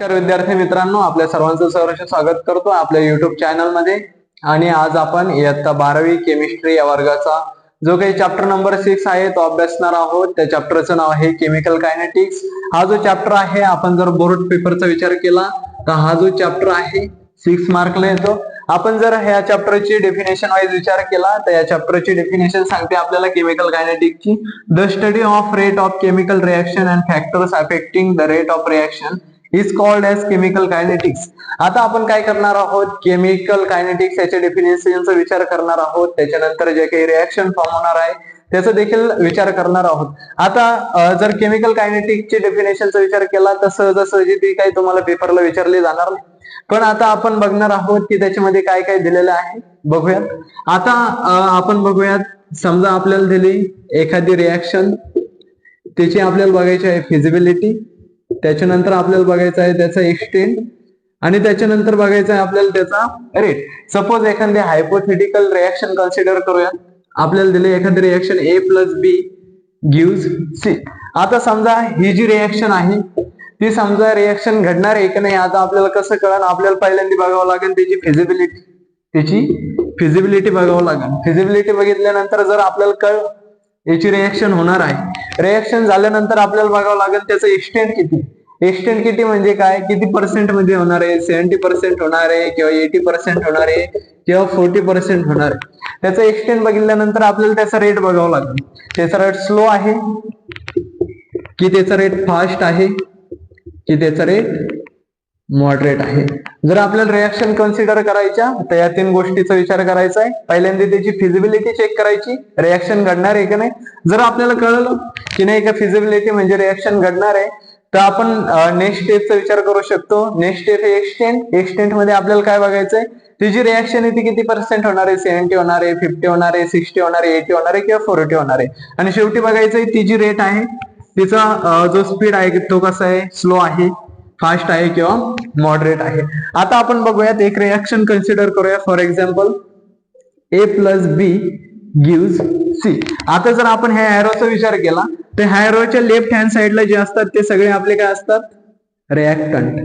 नमस्कार विद्यार्थी मित्रांनो, आपल्या सर्वांचं सहर्ष स्वागत करतो आपल्या युट्यूब चॅनल मध्ये। आणि आज आपण इयत्ता 12वी केमिस्ट्री या वर्गाचा जो काही चॅप्टर नंबर 6 आहे तो अभ्यासणार आहोत। त्या चॅप्टरचं नाव आहे केमिकल कायनेटिक्स। हा जो चॅप्टर आहे, आपण जर बोर्ड पेपरचा विचार केला तर हा जो चॅप्टर आहे 6 मार्कला येतो। आपण जर ह्या चॅप्टरची डेफिनेशन वाईज विचार केला तर या चॅप्टरची डेफिनेशन सांगते आपल्याला केमिकल कायनेटिक्सची, the study of rate of chemical reaction and factors affecting the rate of reaction is called as chemical kinetics. आता आपण काय करणार आहोत, केमिकल कायनेटिक्स याच्या डेफिनेशनचा विचार करणार आहोत। त्याच्यानंतर जे काही रिएक्शन फॉर्म होणार आहे त्याचा देखील विचार करणार आहोत। आता जर केमिकल कायनेटिक्सचे डेफिनेशनचा विचार केला तर सहजासहजी ती काही तुम्हाला पेपरला विचारली जाणार नाही, पण आता आपण बघणार आहोत की त्याच्यामध्ये काय काय दिलेलं आहे बघूयात। आता आपण बघूयात, समजा आपल्याला दिली एखादी रिएक्शन, त्याची आपल्याला बघायची आहे फिजिबिलिटी, त्याच्यानंतर आपल्याला बघायचं आहे त्याचा एक्सटेंट, आणि त्याच्यानंतर बघायचं आहे आपल्याला त्याचा रेट। सपोज एखादी हायपोथेटिकल रिएक्शन कन्सिडर करूया। आपल्याला दिले एखादी reaction A + B gives C। आता समजा ही जी रिएक्शन आहे ती समजा रिएक्शन घडणार आहे की नाही, आता आपल्याला कसं कळणार, आपल्याला पहिल्यांदा बघावं लागेल त्याची फिजिबिलिटी बघावं लागेल। फिजिबिलिटी बघितल्यानंतर जर आपल्याला कळलं याची रिएक्शन होणार आहे, रिएक्शन झाल्यानंतर आपल्याला बघावं लागेल त्याचं एक्सटेंट किती। एक्सटेंट किती म्हणजे काय, किती पर्सेंट मध्ये होणार आहे, 70% होणार आहे किंवा 80% होणार आहे किंवा 40% होणार आहे। त्याचा एक्सटेंट बघितल्यानंतर आपल्याला त्याचा रेट बघावं लागेल, त्याचा रेट स्लो आहे की त्याचा रेट फास्ट आहे की त्याचा रेट मॉडरेट आहे। जर आपल्याला रिएक्शन कन्सिडर करायच्या तर या 3 गोष्टीचा विचार करायचा आहे। पहिल्यांदा त्याची फिजिबिलिटी चेक करायची, रिएक्शन घडणार आहे की नाही। जर आपल्याला कळलं की नाही का फिजिबिलिटी म्हणजे रिएक्शन घडणार आहे, तर आपण नेक्स्ट स्टेपचा विचार करू शकतो। नेक्स्ट स्टेप आहे एक्सटेंट। एक्सटेंट मध्ये आपल्याला काय बघायचंय, ती जी रिएक्शन आहे ती किती पर्सेंट होणार आहे, 70 होणार आहे, 50 होणार आहे, 60 होणार आहे, 80 होणार आहे किंवा 40 होणार आहे। आणि शेवटी बघायचंय ती जी रेट आहे तिचा जो स्पीड आहे तो कसा आहे, स्लो आहे, फास्ट आहे किंवा मॉडरेट आहे। आता आपण बघूयात एक रिएक्शन कन्सिडर करूया। For example A + B gives C। आता जर आपण ह्या एरोचा विचार केला तर ह्या एरोच्या लेफ्ट हँड साइडला जे असतात ते सगळे आपले काय असतात, रिएक्टंट,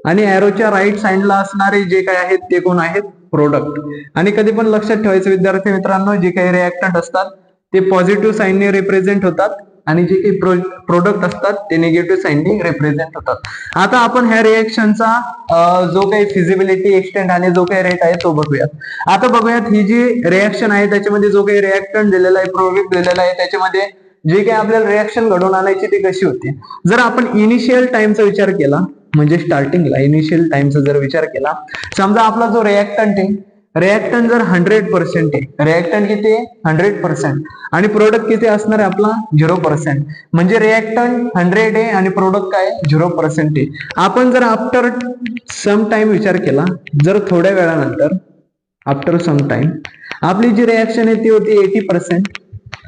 आणि एरोच्या राईट साइडला असणारे जे काय आहेत ते कोण आहेत, प्रोडक्ट। आणि कधी पण लक्षात ठेवायचं विद्यार्थी मित्रांनो, जे काही रिएक्टंट असतात ते पॉझिटिव्ह साइनने रिप्रेझेंट होतात आणि जे काही प्रोडक्ट असतात ते निगेटिव्ह साइनने रिप्रेझेंट होतात। आता आपण ह्या रिएक्शनचा जो काही फिजिबिलिटी, एक्सटेंट आणि जो काही रेट आहे तो बघूयात। आता बघूयात ही जी रिएक्शन आहे त्याच्यामध्ये जो काही रिएक्टंट दिलेला आहे, प्रोडक्ट दिलेला आहे, त्याच्यामध्ये जे काही आपल्याला रिएक्शन घडवून आणायची ती कशी होती। जर आपण इनिशियल टाइमचा विचार केला, म्हणजे स्टार्टिंगला इनिशियल टाइमचा जर विचार केला, समजा आपला जो रिएक्टंट आहे, रिएक्टंट जर 100% आहे, रिएक्टंट किती आहे 100%, आणि प्रोडक्ट किती असणार आहे आपला 0%, म्हणजे रिएक्टंट 100 आहे आणि प्रोडक्ट काय 0% आहे। आपण जर आफ्टर सम टाइम विचार केला, जर थोड्या वेळानंतर आफ्टर सम टाइम आपली जी रिएक्शन आहे ती होती 80%,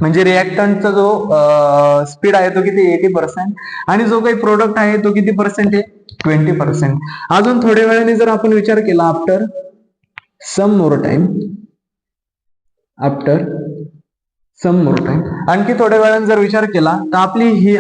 म्हणजे रिएक्टंटचा जो स्पीड आहे तो किती 80%, आणि जो काही प्रोडक्ट आहे तो किती पर्सेंट आहे 20%। अजून थोड्या वेळाने जर आपण विचार केला after some more time, after some more time आणखी थोड्या वेळाने जर विचार केला तर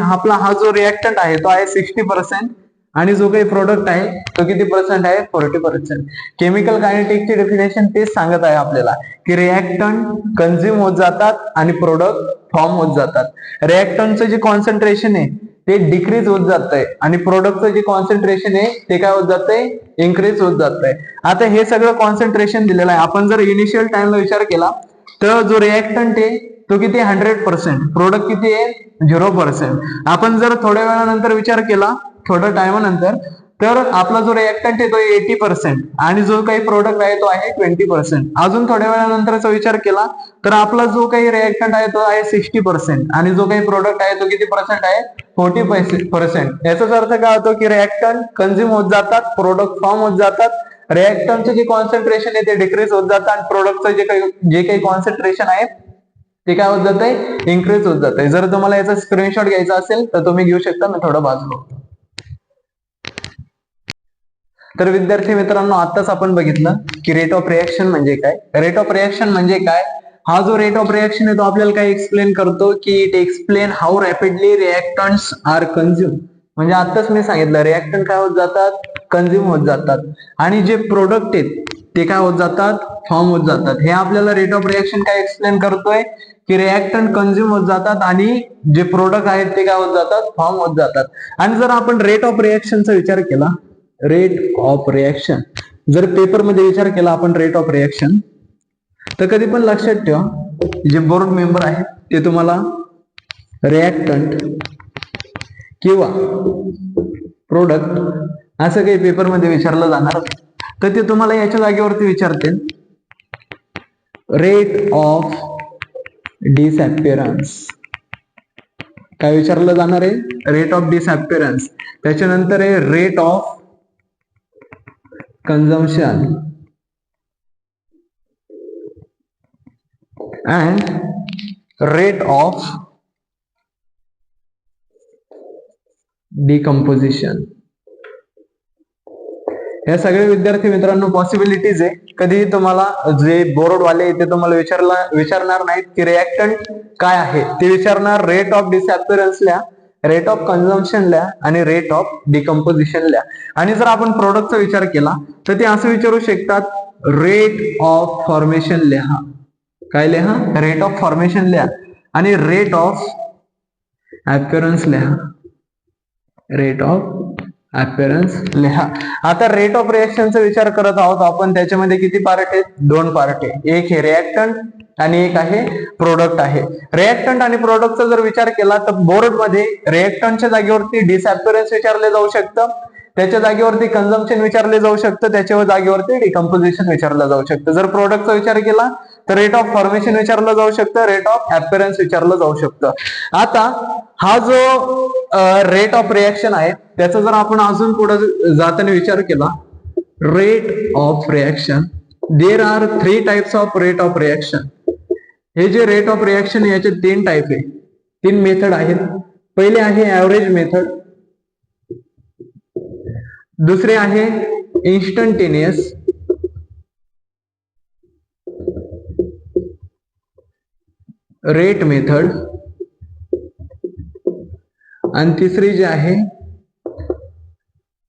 आपला हा जो रिएक्टंट आहे तो आहे 60%, आणि जो काही प्रोडक्ट आहे तो किती पर्सेंट आहे 40%। केमिकल कायनेटिक्सची डेफिनेशन तेच सांगत आहे आपल्याला की रिएक्टंट कन्झ्युम होत जातात आणि प्रोडक्ट फॉर्म होत जातात। रिएक्टंटचं जे कॉन्सन्ट्रेशन आहे ते डिक्रीज होत जातंय आणि प्रोडक्टचं जे कॉन्सन्ट्रेशन आहे ते काय होत जातंय, इन्क्रीज होत जातंय। आता हे सगळं कॉन्सन्ट्रेशन दिलेलं आहे। आपण जर इनिशियल टाइमला विचार केला तर जो रिएक्टंट आहे तो किती 100%, प्रोडक्ट किती आहे 0%। आपण जर थोड्या वेळानंतर विचार केला, थोड्या टाइमानंतर, तर आपला जो रिएक्टंट आहे तो 80% आणि जो काही प्रोडक्ट आहे तो आहे 20%। अजून थोड्या वेळानंतरचा विचार केला तर आपला जो काही रिएक्टंट आहे तो आहे 60% आणि जो काही प्रोडक्ट आहे तो किती पर्सेंट आहे 40%। याचाच अर्थ काय होतो की रिएक्टंट कन्झ्युम होत जातात, प्रोडक्ट फॉर्म होत जातात, रिएक्टंटचे जे कॉन्सन्ट्रेशन आहे ते डिक्रीज होत जातात आणि प्रोडक्टचं जे काही कॉन्सन्ट्रेशन आहे ते काय होत जातंय, इन्क्रीज होत जातंय। जर तुम्हाला याचा स्क्रीनशॉट घ्यायचा असेल तर तुम्ही घेऊ शकता, मी थोडं बाजूला होतो। तर विद्यार्थी मित्रांनो, आताच आपण बघितलं की रेट ऑफ रिएक्शन म्हणजे काय। रेट ऑफ रिएक्शन म्हणजे काय, हा जो रेट ऑफ रिएक्शन आहे तो आपल्याला काय एक्सप्लेन करतो की it explain how rapidly reactants are consume. म्हणजे आताच मी सांगितलं रिएक्टंट काय होत जातात, कन्झ्युम होत जातात, आणि जे प्रोडक्ट आहेत ते काय होत जातात, फॉर्म होत जातात. हे आपल्याला रेट ऑफ रिएक्शन काय एक्सप्लेन करतोय की रिएक्टंट कन्झ्युम होत जातात आणि जे प्रोडक्ट आहेत ते काय होत जातात, फॉर्म होत जातात. आणि जर आपण रेट ऑफ रिएक्शनचा विचार केला, रेट ऑफ रिएक्शन जर पेपरमध्ये विचार केला आपण रेट ऑफ रिएक्शन, तर कधी पण लक्षात ठेवा जे बोर्ड मेंबर आहेत ते तुम्हाला रिएक्टंट किंवा प्रोडक्ट असं काही पेपरमध्ये विचारलं जाणार, तर ते तुम्हाला याच्या जागेवरती विचारतील रेट ऑफ डिसअपिअरन्स. काय विचारलं जाणार आहे, रेट ऑफ डिसअपिअरन्स. त्याच्यानंतर आहे rate of consumption and rate of decomposition. या सगळे विद्यार्थी मित्रांनो पॉसिबिलिटीज आहे. कधीही तुम्हाला जे बोर्ड वाले ते तुम्हाला विचारणार नाहीत की रिएक्टंट काय आहे, ते विचारणार रेट ऑफ डिसअपिअरन्स लिहा, रेट ऑफ कन्झम्पशन लिहा आणि रेट ऑफ डिकम्पोजिशन लिहा. आणि जर आपण प्रोडक्टचा विचार केला तर ते असं विचारू शकतात रेट ऑफ फॉर्मेशन लिहा. काय लिहा, रेट ऑफ फॉर्मेशन लिहा आणि रेट ऑफ अपीअरन्स लिहा, रेट ऑफ अपीअरन्स लिहा. आता रेट ऑफ रिएक्शनचा विचार करत आहोत आपण, त्याच्यामध्ये किती पार्ट आहेत, दोन पार्ट आहे, एक हे रिएक्टंट आणि एक आहे प्रोडक्ट आहे. रिएक्टंट आणि प्रोडक्टचा जर विचार केला तर बोर्ड मध्ये रिएक्टंटच्या जागेवरती डिसअपिअरन्स विचारले जाऊ शकतं, त्याच्या जागेवरती कंझम्पशन विचारले जाऊ शकतं, त्याच्या जागेवरती डिकम्पोजिशन विचारलं जाऊ शकतं. जर प्रोडक्टचा विचार केला तर रेट ऑफ फॉर्मेशन विचारलं जाऊ शकतं, रेट ऑफ अपीअरन्स विचारलं जाऊ शकतं. आता हा जो रेट ऑफ रिएक्शन आहे त्याचा जर आपण अजून पुढे जाताना विचार केला, rate of reaction, there are 3 types of rate of reaction. हे जे रेट ऑफ रिएक्शन याचे 3 टाइप आहे, 3 मेथड आहेत. पहिले आहे ऍव्हरेज मेथड, दुसरे आहे इन्स्टंटेनियस, रेट मेथड आणि तिसरी जी आहे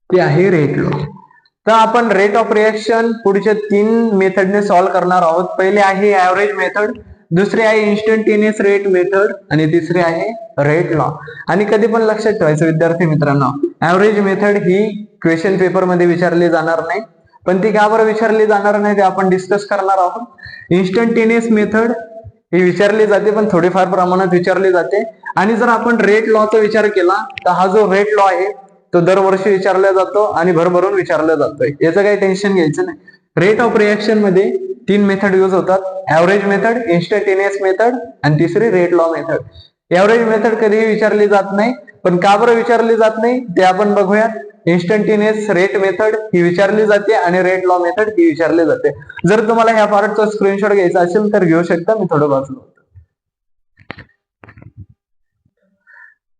ती आहे रेट लॉ. तर आपण रेट ऑफ रिएक्शन पुढच्या 3 मेथडने सॉल्व्ह करणार आहोत. पहिले आहे ऍव्हरेज मेथड, दुसरी आहे इन्स्टंटेनियस रेट मेथड आणि तिसरी आहे रेट लॉ. आणि कधी पण लक्षात ठेवायचं विद्यार्थी मित्रांनो, ऍव्हरेज मेथड ही क्वेश्चन पेपर मध्ये विचारली जाणार नाही, पण ती का बरं विचारली जाणार नाही ते आपण डिस्कस करणार आहोत. इन्स्टंटेनियस मेथड ही विचारली जाते पण थोडीफार प्रमाणात विचारली जाते. आणि जर आपण रेट लॉचा विचार केला तर हा जो रेट लॉ आहे तो दरवर्षी विचारला जातो आणि भरभरून विचारला जातोय, याचं काही टेन्शन घ्यायचं नाही. रेट ऑफ रिएक्शन मध्ये 3 मेथड यूज होतात, ऍव्हरेज मेथड, इन्स्टंटेनियस मेथड आणि तिसरी rate law method. Average method कधीही विचारली जात नाही, पण का बरं विचारली जात नाही ते आपण बघूया. इन्स्टंटेनियस रेट मेथड ही विचारली जाते आणि रेट लॉ मेथड ही विचारली जाते. जर तुम्हाला ह्या पार्टचा स्क्रीनशॉट घ्यायचा असेल तर घेऊ शकता, मी थोडं बाजूला.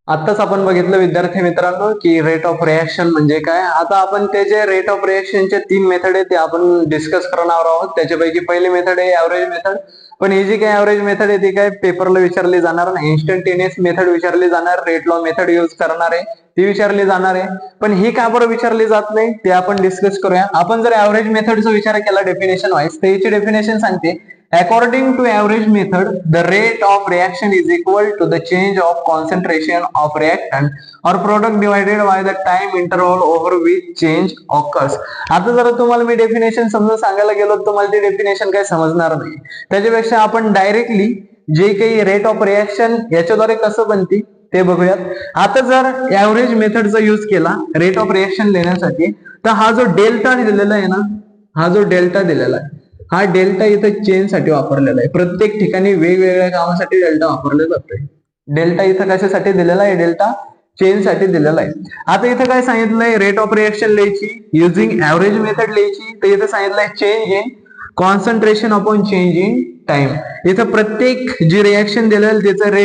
आताच आपण बघितलं विद्यार्थी मित्रांनो की रेट ऑफ रिएक्शन म्हणजे काय. आता आपण ते जे रेट ऑफ रिएक्शनचे 3 मेथड आहेत ते आपण डिस्कस करणार आहोत. त्याच्यापैकी पहिली मेथड आहे ऍव्हरेज मेथड, पण ही जी काय ऍव्हरेज मेथड आहे ती काय पेपरला विचारली जाणार नाही. इन्स्टंटेनियस मेथड विचारली जाणार, रेट लॉ मेथड यूज करणार आहे ती विचारली जाणार आहे. पण ही का बरं विचारली जात नाही ते आपण डिस्कस करूया. आपण जर ऍव्हरेज मेथडचा विचार केला डेफिनेशन वाईज, तर याची डेफिनेशन सांगते according to average method the rate of reaction is equal to the change of concentration of reactant or product divided by the time interval over which change occurs. आता जर तुम्हाला मी definition समजून सांगायला गेलो तर तुम्हाला ती डेफिनेशन काही समजणार नाही. त्याच्यापेक्षा आपण डायरेक्टली जे काही रेट ऑफ रिएक्शन याच्याद्वारे कसं बनते ते बघूयात. आता जर ऍव्हरेज मेथडचा यूज केला रेट ऑफ रिएक्शन लिहिण्यासाठी, तर हा जो डेल्टा दिलेला आहे ना, हा जो डेल्टा दिलेला आहे, हा डेल्टा इथं चेन साठी वापरलेला आहे. प्रत्येक ठिकाणी वेगवेगळ्या कामासाठी डेल्टा वापरला जातोय. डेल्टा इथं कशासाठी दिलेला आहे, डेल्टा चेन साठी दिलेला आहे. आता इथं काय सांगितलंय, रेट ऑफ रिएक्शन लिहायची युजिंग ऍव्हरेज मेथड लिहायची, तर इथं सांगितलंय change in concentration upon change in time. इथं प्रत्येक जी रिएक्शन दिलेलं त्याचं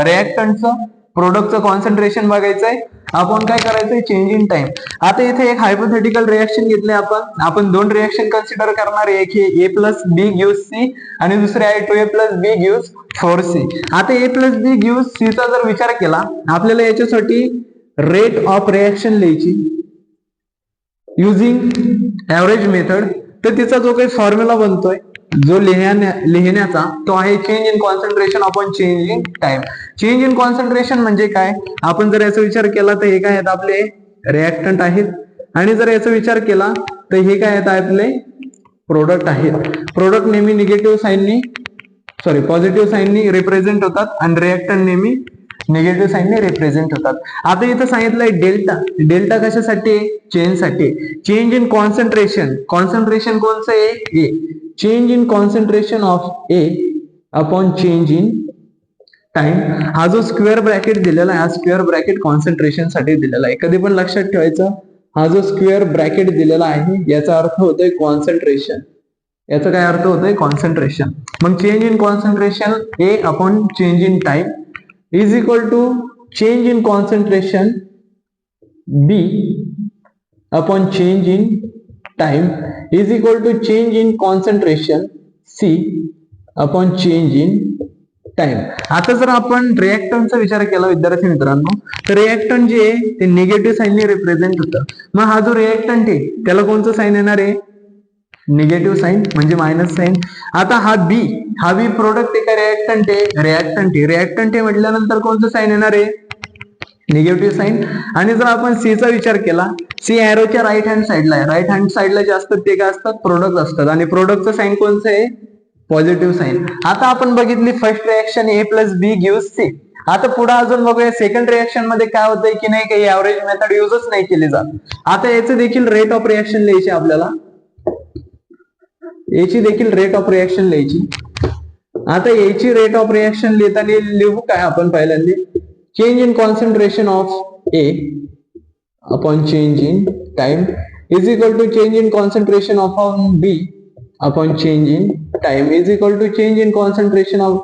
रिएक्टंटचं प्रोडक्टचं कॉन्सन्ट्रेशन बघायचंय, आपण काय करायचंय चेंज इन टाइम. आता इथे एक हायपोथेटिकल रिएक्शन घेतले आपण 2 रिएक्शन कन्सिडर करणार. एक हे A plus B gives C आणि दुसरे आहे 2A plus B gives 4C. आता A plus B gives C चा जर विचार केला, आपल्याला याच्यासाठी रेट ऑफ रिएक्शन लिहायची. युझिंग ऍव्हरेज मेथड, तर तिचा जो काही फॉर्म्युला बनतोय जो लिहिण्याचा तो आहे change in concentration upon change in time. Change in concentration म्हणजे काय, आपण जर याचा विचार केला तर हे काय आहेत आपले रिएक्टंट आहेत, आणि जर याचा विचार केला तर हे काय आहेत आपले प्रोडक्ट आहेत. प्रोडक्ट नेहमी निगेटिव्ह साईननी पॉझिटिव्ह साईननी रिप्रेझेंट होतात आणि रिएक्टंट नेहमी निगेटिव्ह साईनने रिप्रेझेंट होतात. आता इथं सांगितलंय डेल्टा. डेल्टा कशासाठी, चेंज साठी. चेंज इन कॉन्सन्ट्रेशन, कॉन्सन्ट्रेशन कोणचं आहे, A. Change in concentration of A upon change in time. हा जो स्क्वेअर ब्रॅकेट दिलेला आहे, हा स्क्वेअर ब्रॅकेट कॉन्सन्ट्रेशन साठी दिलेला आहे. कधी पण लक्षात ठेवायचं, हा जो स्क्वेअर ब्रॅकेट दिलेला आहे याचा अर्थ होतोय कॉन्सन्ट्रेशन. याचा काय अर्थ होतोय, कॉन्सन्ट्रेशन. मग change in concentration A upon change in time is equal to change in concentration B upon change in time is equal to change in concentration C upon change in time. आता जर आपण रिएक्टंटचा विचार केला विद्यार्थी मित्रांनो, तर reactant जे आहे ते निगेटिव्ह साईनने रिप्रेझेंट होतं. मग हा जो रिएक्टंट आहे त्याला कोणतं साईन येणार आहे, निगेटिव्ह साईन म्हणजे मायनस साईन. आता हा बी प्रोडक्ट आहे का रिएक्टंट आहे, रिएक्टंट आहे म्हटल्यानंतर कोणतं साईन येणार आहे, निगेटिव्ह साईन. आणि जर आपण सी चा विचार केला, सी एरोच्या राईट हँड साईडला आहे. राईट हँड साईडला जे असतात ते काय असतात, प्रोडक्ट असतात, आणि प्रोडक्टचं साईन कोणतं आहे, पॉझिटिव्ह साईन. आता आपण बघितली फर्स्ट रिएक्शन ए प्लस बी गिव्स सी. आता पुढे अजून बघूया सेकंड रिएक्शन मध्ये काय होतंय की नाही, काही ऍव्हरेज मेथड युजच नाही केली जात. आता याचे देखील रेट ऑफ रिएक्शन लिहायचे आपल्याला, याची देखील रेट ऑफ रिएक्शन लिहायची. आता याची रेट ऑफ रिएक्शन लिहिताना लिहू काय आपण पहिल्यांदा, change in concentration of A upon change in time is equal to change in concentration of B upon change in time is equal to change in concentration of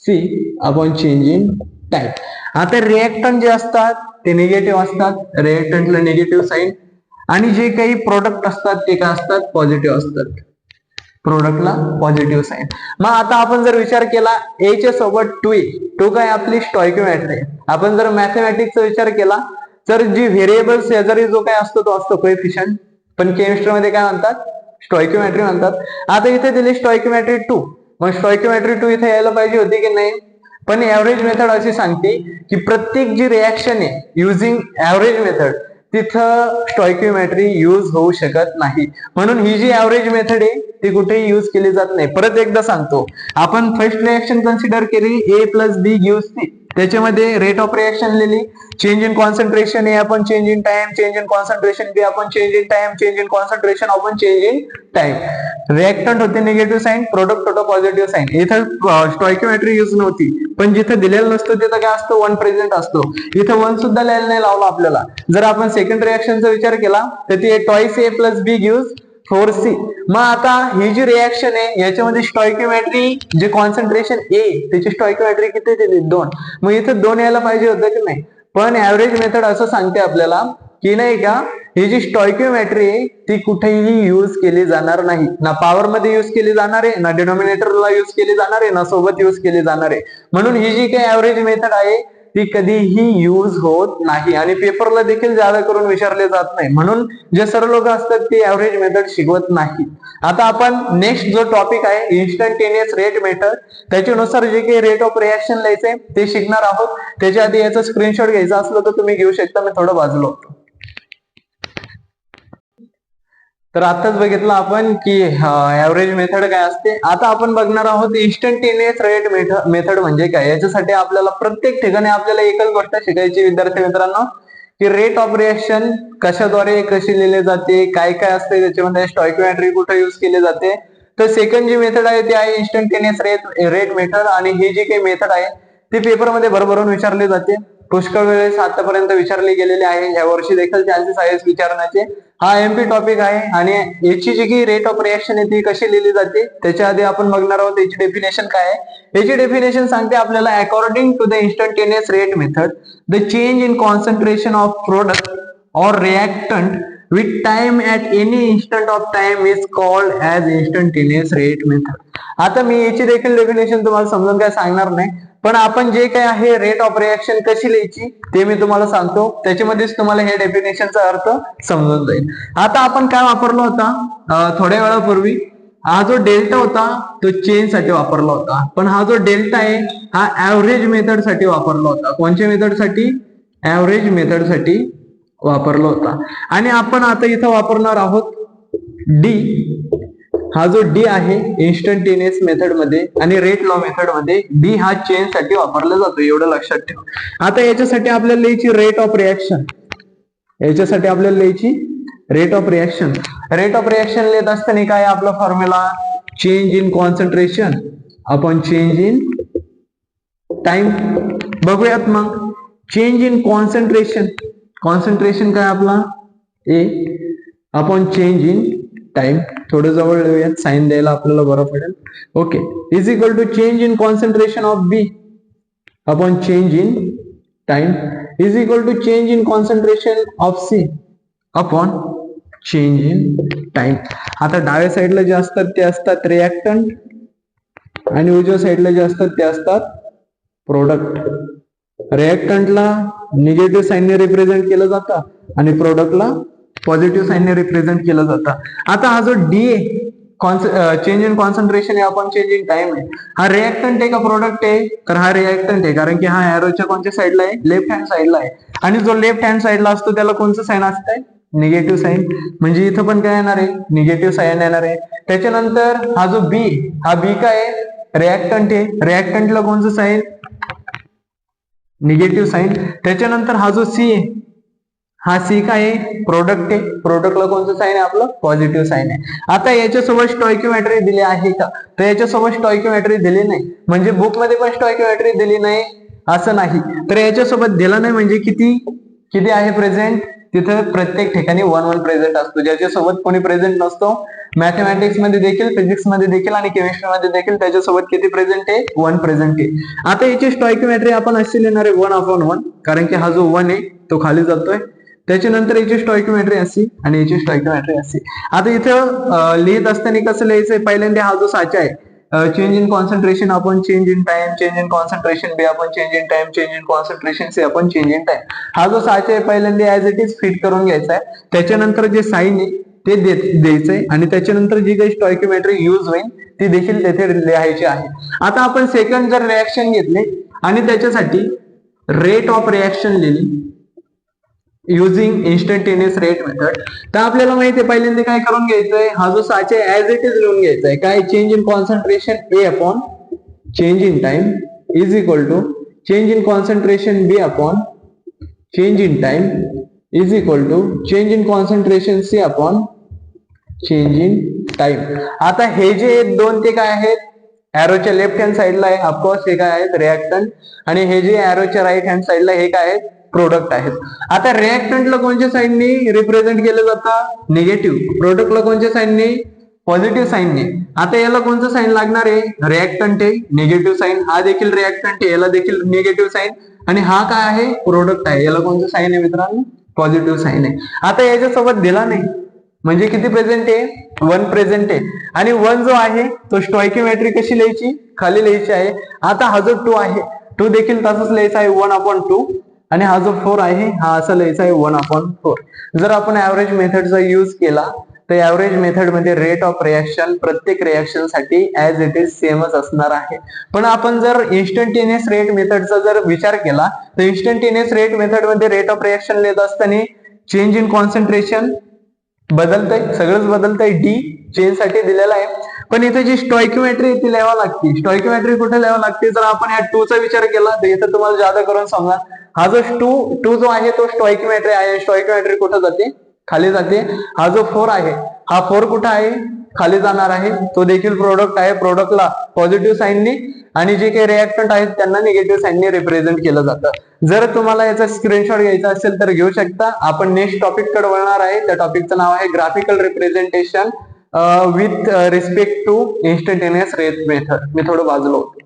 C upon change in time. आता reactant जे असतात ते negative असतात, रिएक्टंटला negative sine, आणि जे काही product असतात ते काय असतात, पॉझिटिव्ह असतात, प्रोडक्टला पॉझिटिव्ह साईन. मग आता आपण जर विचार केला ए च्या सोबत टू काय आपली स्टॉइकियोमेट्री. आपण जर मॅथमॅटिक्सचा विचार केला तर जी व्हेरिएबल शेजारी जो काय असतो तो असतो कोएफिशियंट, पण केमिस्ट्री मध्ये काय म्हणतात, स्टॉइकियोमेट्री म्हणतात. आता इथे दिली स्टॉइकियोमेट्री 2, मग स्टॉइकियोमेट्री 2 इथे यायला पाहिजे होती की नाही, पण एव्हरेज मेथड अशी सांगते की प्रत्येक जी रिएक्शन आहे युझिंग एव्हरेज मेथड तिथं स्टॉइकियोमेट्री यूज होऊ शकत नाही. म्हणून ही जी एव्हरेज मेथड आहे ती कुठेही यूज केली जात नाही. परत एकदा सांगतो, आपण फर्स्ट रिएक्शन कन्सिडर केली A plus B gives C, त्याच्यामध्ये रेट ऑफ रिएक्शन लिहिली, चेंज इन कॉन्सन्ट्रेशन ए आपण change in time, change in concentration B आपण change in time, change in concentration आपण चेंज इन टाइम. रिएक्टंट होते negative sign, product होतं positive sign. इथं stoichiometry use नव्हती, पण जिथं दिलेलं नसतं तिथं काय असतं, वन प्रेझेंट असतो. इथं वन सुद्धा लिहायला नाही लावला आपल्याला. जर आपण सेकंड रिएक्शनचा विचार केला तर ती ट्वाइस ए प्लस बी गिव्स 4C. मग आता ही जी रिएक्शन आहे याच्यामध्ये स्टॉइकियोमेट्री जे कॉन्सन्ट्रेशन ए त्याची स्टॉइकियोमेट्री किती दिली, 2. मग इथं 2 यायला पाहिजे होतं की नाही, पण ऍव्हरेज मेथड असं सांगते आपल्याला की नाही का, ही जी स्टॉइकियोमेट्री आहे ती कुठेही यूज केली जाणार नाही. ना पॉवर मध्ये यूज केली जाणार आहे, ना डिनॉमिनेटरला यूज केली जाणार आहे, ना सोबत यूज केली जाणार आहे. म्हणून ही जी काही ऍव्हरेज मेथड आहे ती कधीही यूज होत नाही, आणि पेपरला देखील जादा करून विचारले जात नाही. म्हणून जे सर लोक असतात ते ऍव्हरेज मेथड शिकवत नाही. आता आपण नेक्स्ट जो टॉपिक आहे इन्स्टंटेनियस रेट मेथड, त्याच्यानुसार जे काही रेट ऑफ रिएक्शन लिहायचंय ते शिकणार आहोत. त्याच्या आधी याचा स्क्रीनशॉट घ्यायचा असलं तर तुम्ही घेऊ शकता, मी थोडं बाजूला होतो. तर आताच बघितलं आपण की ऍव्हरेज मेथड काय असते. आता आपण बघणार आहोत इन्स्टंटेनियस रेट मेथड म्हणजे काय. याच्यासाठी आपल्याला प्रत्येक ठिकाणी आपल्याला एकच गोष्ट शिकायची विद्यार्थी मित्रांनो, की रेट ऑफ रिएक्शन कशाद्वारे कशी लिहिले जाते, काय काय असते त्याच्यामध्ये, स्टॉइकियोमेट्री कुठे युज केली जाते. तर सेकंड जी मेथड आहे ती आहे इन्स्टंटेनियस रेट मेथड, आणि ही जी काही मेथड आहे ती पेपरमध्ये भरभरून विचारली जाते. पुष्कळ वेळेस आतापर्यंत विचारली गेलेली आहे, या वर्षी देखील चान्सेस आहे विचारण्याचे. हा एमपी टॉपिक आहे, आणि याची जी काही रेट ऑफ रिएक्शन आहे ती कशी लिहिली जाते त्याच्या आधी आपण बघणार आहोत याची डेफिनेशन काय आहे. याची डेफिनेशन सांगते आपल्याला, according to the instantaneous rate method the change in concentration of product or reactant with time at any instant of time is called as instantaneous rate method. आता मी याची देखील डेफिनेशन तुम्हाला समजून काय सांगणार नाही, पण आपण जे काय आहे रेट ऑफ रिएक्शन कशी लिहायची ते मी तुम्हाला सांगतो, त्याच्यामध्येच तुम्हाला हे डेफिनेशनचा अर्थ समजून जाईल. आता आपण काय वापरलो होता थोड्या वेळापूर्वी, हा जो डेल्टा होता तो चेन साठी वापरला होता, पण हा जो डेल्टा आहे हा ऍव्हरेज मेथड साठी वापरला होता. कोणत्या मेथड साठी? ऍव्हरेज मेथड साठी वापरला होता. आणि आपण आता इथं वापरणार आहोत डी. हा जो डी आहे इन्स्टंटेनियस मेथड मध्ये आणि रेट लॉ मेथड मध्ये डी हा चेन साठी वापरला जातो, एवढं लक्षात ठेवा. आता याच्यासाठी आपल्याला लिहायची रेट ऑफ रिएक्शन. याच्यासाठी आपल्याला लिहायची rate of reaction. Rate of reaction लिहित असताना काय आपला formula? Change in concentration upon change in time. बघूयात मग. चेंज इन कॉन्सन्ट्रेशन, कॉन्सन्ट्रेशन काय आपला A, upon change in time. थोडं जवळ लिहूयात, साइन द्यायला आपल्याला बरं पडेल. Okay, is equal to change in concentration of B upon change in time is equal to change in concentration of C upon change in time. आता डाव्या साईडला जे असतात ते असतात रिएक्टंट आणि उजव्या साईडला जे असतात ते असतात प्रोडक्ट. रिएक्टंटला निगेटिव्ह साईनने रिप्रेझेंट केलं जातं आणि प्रोडक्टला पॉझिटिव्ह साईनने रिप्रेझेंट केलं जातं. आता हा जो डी आहे चेंज इन कॉन्सन्ट्रेशन आहे आपण चेंज इन टाइम आहे, हा रिएक्टंट आहे का प्रोडक्ट आहे? तर हा रिएक्टंट आहे, कारण की हा एरोच्या कोणत्या साईडला आहे? लेफ्ट हँड साईडला आहे. आणि जो लेफ्ट हँड साईडला असतो त्याला कोणतं साईन असतंय? Negative sign. म्हणजे इथं पण काय येणार आहे? निगेटिव्ह साईन येणार आहे. त्याच्यानंतर हा जो बी, हा बी काय आहे? रिएक्टंट आहे. रिएक्टंटला कोणतं साईन? Negative sine. त्याच्यानंतर हा जो सी आहे, हा सी काय आहे? प्रोडक्ट आहे. प्रोडक्टला कोणतं साईन आहे आपलं? पॉझिटिव्ह साईन आहे. आता याच्यासोबत स्टॉइकियोमेट्री दिली आहे का? तर याच्यासोबत स्टॉइकियोमेट्री दिली नाही. म्हणजे बुक मध्ये पण स्टॉइकियोमेट्री दिली नाही असं नाही, तर याच्यासोबत दिला नाही म्हणजे किती किती आहे प्रेझेंट? तिथं प्रत्येक ठिकाणी 1 प्रेझेंट असतो, ज्याच्यासोबत कोणी प्रेझेंट नसतो. मॅथमॅटिक्स मध्ये देखील, फिजिक्स मध्ये देखील आणि केमिस्ट्री मध्ये देखील त्याच्यासोबत किती प्रेझेंट आहे? 1 प्रेझेंट आहे. आता याची स्टॉइकियोमेट्री आपण अशी लिहिणार आहे 1/1, कारण की हा जो 1 आहे तो खाली जातोय. त्याच्यानंतर याची स्टॉइकियोमेट्री अशी आणि याची स्टॉइकियोमेट्री अशी. आता इथं लिहित असताना कसं लिहायचंय? पहिल्यांदा हा जो साचा आहे change in concentration upon change in time, change in concentration B upon change in time, change in concentration C upon change in time. हा जो साचा आहे पहिल्यांदा ऍज इट इज फिट करून घ्यायचा आहे. त्याच्यानंतर जे साइन आहे ते द्यायचंय आणि त्याच्यानंतर जी काही स्टॉइकियोमेट्री युज होईल ती देखील तेथे लिहायची आहे. आता आपण सेकंड जर रिएक्शन घेतले आणि त्याच्यासाठी रेट ऑफ रिएक्शन लिहिली युजिंग इन्स्टंटेनियस रेट मेथड, तर आपल्याला माहिती आहे पहिल्यांदा काय करून घ्यायचंय? हा जो साचा आहे ऍज इट इज लिहून घ्यायचा आहे. काय? Change in concentration A upon change in time is equal to change in concentration B upon change in time is equal to change in concentration C upon change in time. आता हे जे दोन ते काय आहेत? एरोच्या लेफ्ट हँड साईडला आहे of course हे काय आहेत? रिएक्टंट. आणि हे जे एरोच्या राईट हँड साईडला हे काय आहेत? प्रोडक्ट आहेत. आता रिएक्टंटला कोणत्या साईनने रिप्रेझेंट केलं जातं? निगेटिव्ह. प्रोडक्टला कोणत्या साईनने? पॉझिटिव्ह साईनने. आता याला कोणतं साईन लागणार आहे? रिएक्टंट आहे, निगेटिव्ह साईन. हा देखील रिएक्टंट आहे, याला देखील निगेटिव्ह साईन. आणि हा काय आहे? प्रोडक्ट आहे, याला कोणतं साईन आहे मित्रांनो? पॉझिटिव्ह साईन आहे. आता याच्यासोबत दिला नाही म्हणजे किती प्रेझेंट आहे? 1 प्रेझेंट आहे. आणि 1 जो आहे तो स्टॉइकियोमेट्री कशी लिहायची? खाली लिहायची आहे. आता हा जो 2 आहे 2 देखील तसंच लिहायचा आहे 1/2. आणि हा जो 4 आहे हा असा लिहायचा आहे 1/4. जर आपण ऍव्हरेज मेथडचा यूज केला तर ऍव्हरेज मेथड मध्ये रेट ऑफ रिएक्शन प्रत्येक रिएक्शन साठी ऍज इट इज सेमच असणार आहे. पण आपण जर इन्स्टंटेनियस रेट मेथडचा जर विचार केला तर इन्स्टंटेनियस रेट मेथड मध्ये रेट ऑफ रिएक्शन लिहित असताना चेंज इन कॉन्सन्ट्रेशन बदलतंय, सगळंच बदलतंय. डी चेंज साठी दिलेला आहे, पण इथे जी स्टॉइकियोमेट्री ती लिहावं लागते. स्टॉइकियोमेट्री कुठे लिहावं लागते? जर आपण या 2 चा विचार केला तर इथं तुम्हाला जादा करून समजा हा जो 2 जो आहे तो स्टॉइकियोमेट्री आहे. स्टॉइकियोमेट्री कुठे जाते? खाली जाते. हा जो 4 आहे हा 4 कुठे आहे? खाली जाणार आहे. तो देखील प्रोडक्ट आहे. प्रोडक्टला पॉझिटिव्ह साईनने आणि जे काही रिएक्टंट आहेत त्यांना निगेटिव्ह साईनने रिप्रेझेंट केलं जातं. जर तुम्हाला याचा स्क्रीनशॉट घ्यायचा असेल तर घेऊ शकता. आपण नेक्स्ट टॉपिक कडे वळणार आहे. त्या टॉपिकचं नाव आहे graphical representation with respect to instantaneous rate method. मी थोडं बाजूला होतो.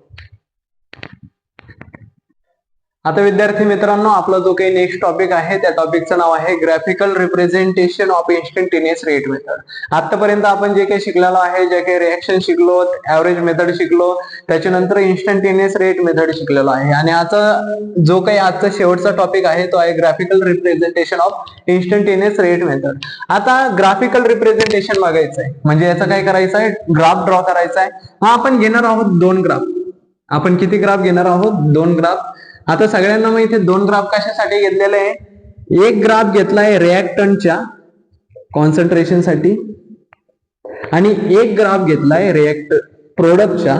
आता विद्यार्थी मित्रांनो, आपला जो काही नेक्स्ट टॉपिक आहे त्या टॉपिकचं नाव आहे graphical representation of instantaneous rate method. आतापर्यंत आपण जे काही शिकलेलो आहे, जे काही रिएक्शन शिकलो, ऍव्हरेज मेथड शिकलो, त्याच्यानंतर इन्स्टंटेनियस रेट मेथड शिकलेलो आहे. आणि आता जो काही आजचा शेवटचा टॉपिक आहे तो आहे graphical representation of instantaneous rate method. आता ग्राफिकल रिप्रेझेंटेशन बघायचं आहे म्हणजे याचं काय करायचं आहे, ग्राफ ड्रॉ करायचा आहे. आपण घेणार आहोत 2 ग्राफ. आपण किती ग्राफ घेणार आहोत? 2 ग्राफ. आता सगळ्यांना माहिती आहे 2 ग्राफ कशासाठी घेतलेले आहे. एक ग्राफ घेतलाय रिएक्टंटच्या कॉन्सन्ट्रेशन साठी आणि एक ग्राफ घेतलाय प्रोडक्टच्या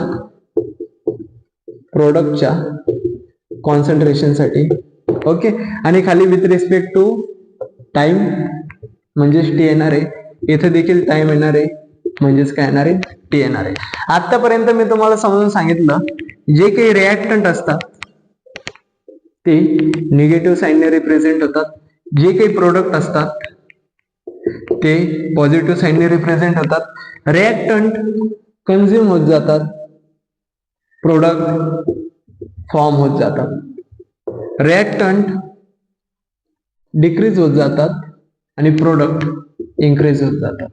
कॉन्सन्ट्रेशन साठी. ओके. आणि खाली विथ रिस्पेक्ट टू टाइम म्हणजेच टी येणार आहे. इथे देखील टाइम येणार आहे म्हणजेच काय येणार आहे, टी येणार आहे. आतापर्यंत मी तुम्हाला समजून सांगितलं जे काही रिएक्टंट असतात ते निगेटिव्ह साईनने रिप्रेझेंट होतात, जे काही प्रोडक्ट असतात ते पॉझिटिव्ह साईनने रिप्रेझेंट होतात. रिएक्टंट कंझ्युम होत जातात, प्रोडक्ट फॉर्म होत जातात. रिएक्टंट डिक्रीज होत जातात आणि प्रोडक्ट इन्क्रीज होत जातात.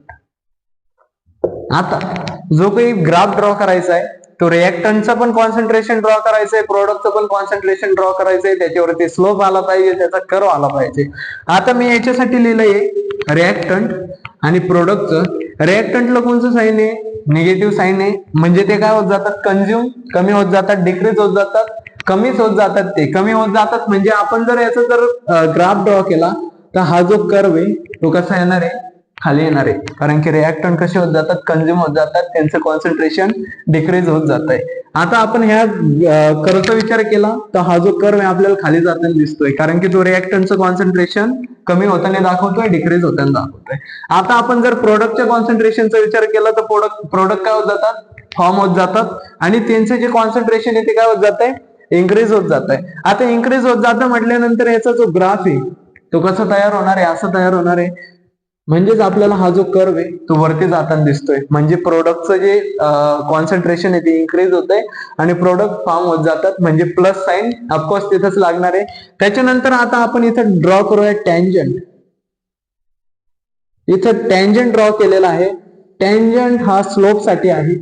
आता जो काही ग्राफ ड्रॉ करायचा आहे तो रिएक्टंटचं पण कॉन्सन्ट्रेशन ड्रॉ करायचंय, प्रोडक्टचं पण कॉन्सन्ट्रेशन ड्रॉ करायचंय, त्याच्यावरती स्लोप आला पाहिजे, त्याचा कर्व आला पाहिजे. आता मी याच्यासाठी लिहिलंय रिएक्टंट आणि प्रोडक्टचं. रिएक्टंटला कोणतं साईन आहे? निगेटिव्ह साईन आहे. म्हणजे ते काय होत जातात, कंझ्युम कमी होत जातात, डिक्रीज होत जातात, कमीच होत जातात. ते कमी होत जातात म्हणजे आपण जर याचा जर ग्राफ ड्रॉ केला तर हा जो कर्व आहे तो कसा येणार आहे, खाली येणार आहे. कारण की रिएक्टंट कसे होत जातात, कंझ्युम होत जातात, त्यांचं कॉन्सन्ट्रेशन डिक्रीज होत जात आहे. आता आपण ह्या कर्वचा विचार केला तर हा जो कर्व आहे आपल्याला खाली जाताना दिसतोय, कारण की तो रिएक्टंटचं कॉन्सन्ट्रेशन कमी होताना दाखवतोय, डिक्रीज होताना दाखवतोय. आता आपण जर प्रोडक्टच्या कॉन्सन्ट्रेशनचा विचार केला तर प्रोडक्ट काय होत जातात, फॉर्म होत जातात आणि त्यांचे जे कॉन्सन्ट्रेशन आहे ते काय होत जात आहे, इन्क्रीज होत जात आहे. आता इन्क्रीज होत जातं म्हटल्यानंतर याचा जो ग्राफ आहे तो कसा तयार होणार आहे, असं तयार होणार आहे. म्हणजेच आपल्याला हा जो कर्व आहे तो वरती जाताना दिसतोय. म्हणजे प्रोडक्टचं जे कॉन्सन्ट्रेशन आहे ते इन्क्रीज होत आहे आणि प्रोडक्ट फॉर्म होत जातात. म्हणजे प्लस साईन ऑफकोर्स तिथंच लागणार आहे. त्याच्यानंतर आता आपण इथं ड्रॉ करूया टँजंट. इथं टँजंट ड्रॉ केलेला आहे. टँजंट हा स्लोप साठी आहे.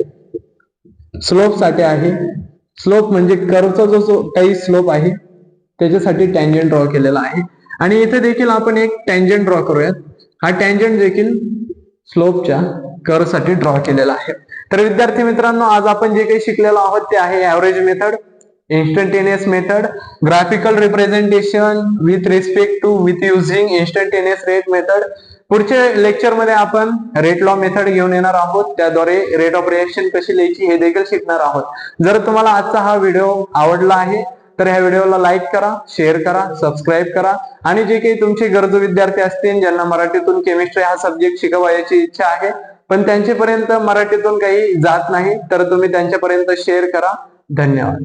स्लोप म्हणजे कर्वचा जो काही स्लोप आहे त्याच्यासाठी टँजंट ड्रॉ केलेला आहे. आणि इथे देखील आपण एक टँजंट ड्रॉ करूयात. हा टँजंट देखील स्लोपच्या कर्व साठी ड्रॉ केलेला आहे. तर विद्यार्थी मित्रांनो, आज आपण जे काही शिकलेलो आहोत ते आहे average method, instantaneous method, graphical representation with using instantaneous rate method. पुढच्या लेक्चर मध्ये आपण रेट लॉ मेथड घेऊन येणार आहोत, त्याद्वारे रेट ऑफ रिएक्शन कशी लिहायची हे देखील शिकणार आहोत. जर तुम्हाला आजचा हा व्हिडिओ आवडला आहे तर ह्या व्हिडिओला लाईक करा, शेअर करा, सबस्क्राईब करा. आणि जे काही तुमचे गरजू विद्यार्थी असतील ज्यांना मराठीतून केमिस्ट्री हा सब्जेक्ट शिकवायची इच्छा आहे पण त्यांच्यापर्यंत मराठीतून काही जात नाही तर तुम्ही त्यांच्यापर्यंत शेअर करा. धन्यवाद.